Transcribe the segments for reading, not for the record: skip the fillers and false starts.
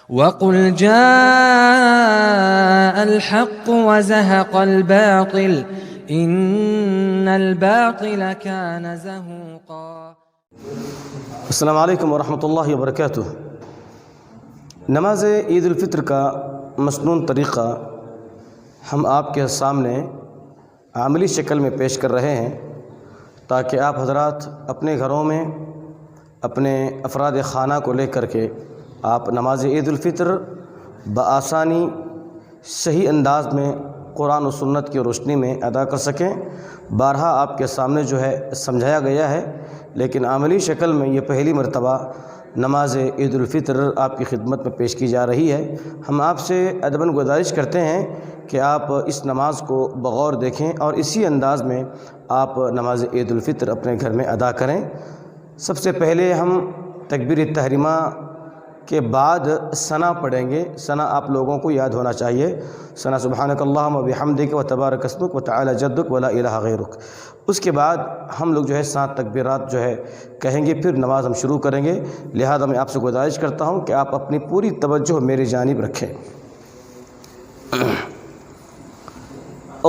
وقل جاء الحق وزهق الباطل إن الباطل كان زهوقا۔ السلام علیکم ورحمۃ اللہ وبرکاتہ۔ نماز عید الفطر کا مسنون طریقہ ہم آپ کے سامنے عملی شکل میں پیش کر رہے ہیں تاکہ آپ حضرات اپنے گھروں میں اپنے افراد خانہ کو لے کر کے آپ نماز عید الفطر بآسانی صحیح انداز میں قرآن و سنت کی روشنی میں ادا کر سکیں۔ بارہا آپ کے سامنے جو ہے سمجھایا گیا ہے، لیکن عملی شکل میں یہ پہلی مرتبہ نماز عید الفطر آپ کی خدمت میں پیش کی جا رہی ہے۔ ہم آپ سے ادباً گزارش کرتے ہیں کہ آپ اس نماز کو بغور دیکھیں اور اسی انداز میں آپ نماز عید الفطر اپنے گھر میں ادا کریں۔ سب سے پہلے ہم تکبیر تحریمہ کے بعد ثنا پڑھیں گے۔ ثنا آپ لوگوں کو یاد ہونا چاہیے۔ ثنا سبحانک اللہم و بحمدک و تبارک اسمک و تعالی جدک ولا الہ غیرک۔ اس کے بعد ہم لوگ جو ہے 7 تکبیرات جو ہے کہیں گے، پھر نماز ہم شروع کریں گے۔ لہذا میں آپ سے گزارش کرتا ہوں کہ آپ اپنی پوری توجہ میری جانب رکھیں۔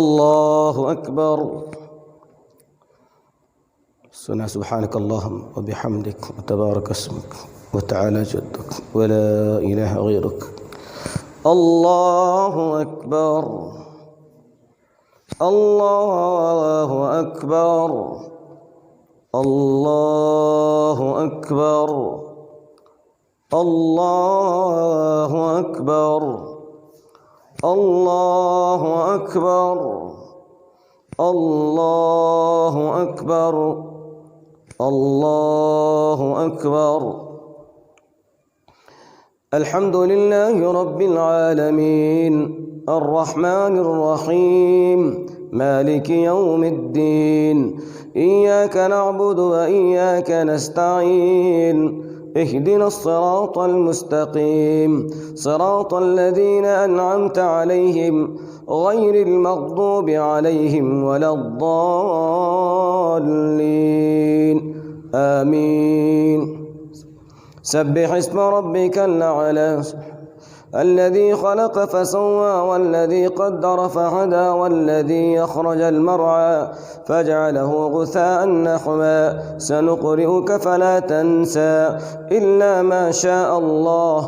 اللہ اکبر۔ ثنا سبحانک اللہم و بحمدک و تبارک اسمک وتعالى جدك ولا إله غيرك۔ الله أكبر الله أكبر الله أكبر الله أكبر الله أكبر الله أكبر الله أكبر۔ الحمد لله رب العالمين الرحمن الرحيم مالك يوم الدين إياك نعبد وإياك نستعين اهدنا الصراط المستقيم صراط الذين أنعمت عليهم غير المغضوب عليهم ولا الضالين آمين۔ سبح اسم ربك الأعلى الذي خلق فسوى والذي قدر فهدى والذي يخرج المرعى فجعله غثاء نحوا سنقرئك فلا تنسى إلا ما شاء الله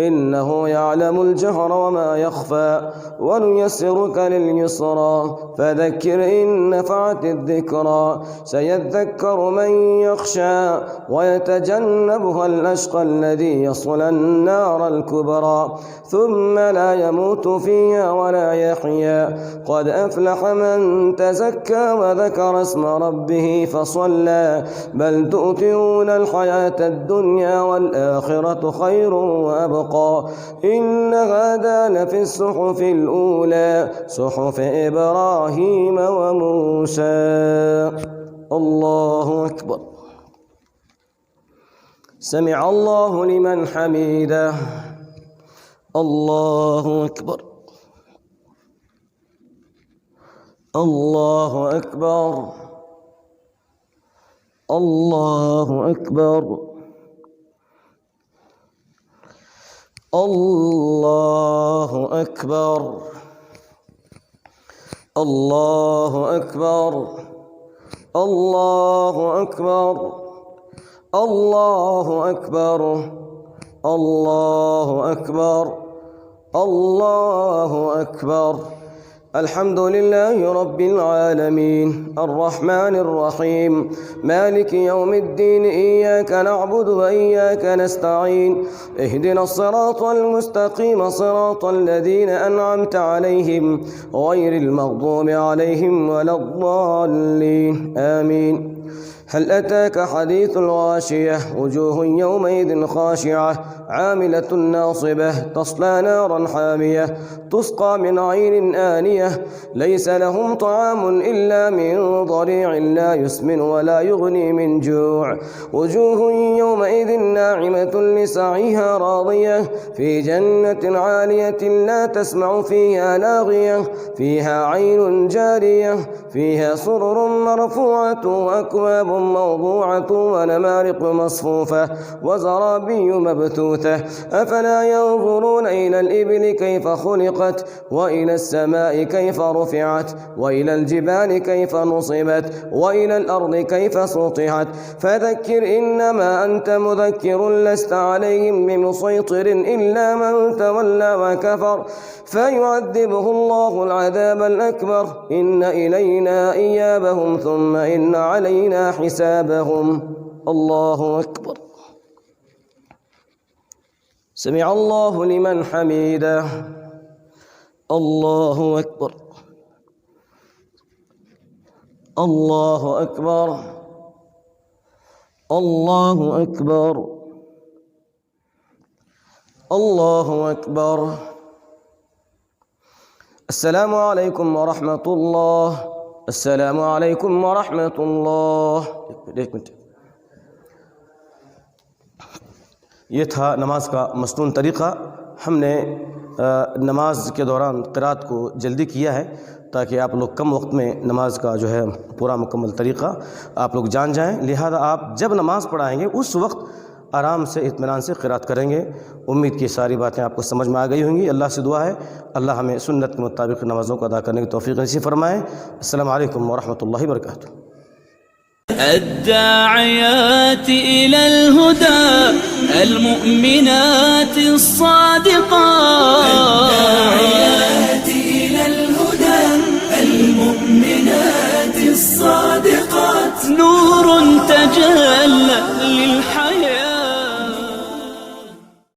إنه يعلم الجهر وما يخفى ونيسرك لليسرى فذكر إن نفعت الذكرى سيذكر من يخشى ويتجنبها الأشقى الذي يصلى النار الكبرى ثم لا يموت فيها ولا يحيا قد أفلح من تزكى وذكر اسم ربه فصلى بل تؤثرون الحياة الدنيا والآخرة خير وأبقى إن هذا لفي الصحف الأولى صحف إبراهيم وموسى۔ الله أكبر۔ سمع الله لمن حمده۔ الله أكبر الله أكبر الله أكبر الله أكبر الله أكبر الله أكبر الله أكبر الله أكبر الله أكبر۔ الحمد لله رب العالمين الرحمن الرحيم مالك يوم الدين إياك نعبد وإياك نستعين اهدنا الصراط المستقيم صراط الذين أنعمت عليهم غير المغضوب عليهم ولا الضالين آمين۔ هل أتاك حديث الغاشية وجوه يومئذ خاشعة عاملة ناصبة تصلى نارا حامية تسقى من عين آنية ليس لهم طعام إلا من ضريع لا يسمن ولا يغني من جوع وجوه يومئذ ناعمة لسعيها راضية في جنة عالية لا تسمع فيها لاغية فيها عين جارية فيها سرر مرفوعة وأكواب موضوعة ونمارق مصفوفة وزرابي مبثوثة أفلا ينظرون إلى الإبل كيف خلقت وإلى السماء كيف رفعت وإلى الجبال كيف نصبت وإلى الأرض كيف سطحت فذكر إنما أنت مذكر لست عليهم بمسيطر إلا من تولى وكفر فيعذبه الله العذاب الأكبر إن إلينا إيابهم ثم إن علينا حسابهم. الله أكبر. سمع الله لمن حميده. الله أكبر. الله أكبر. الله أكبر. الله أكبر. السلام عليكم ورحمة الله. السلام عليكم ورحمة الله. ایک منٹ. یہ تھا نماز کا مسنون طریقہ. ہم نے نماز کے دوران قرات کو جلدی کیا ہے تاکہ آپ لوگ کم وقت میں نماز کا جو ہے پورا مکمل طریقہ آپ لوگ جان جائیں. لہذا آپ جب نماز پڑھائیں گے اس وقت آرام سے اطمینان سے قرات کریں گے. امید کی ساری باتیں آپ کو سمجھ میں آ گئی ہوں گی. اللہ سے دعا ہے اللہ ہمیں سنت کے مطابق نمازوں کو ادا کرنے کی توفیق نصیب فرمائے. السلام علیکم ورحمۃ اللہ وبرکاتہ. الداعيات إلى الهدى المؤمنات الصادقات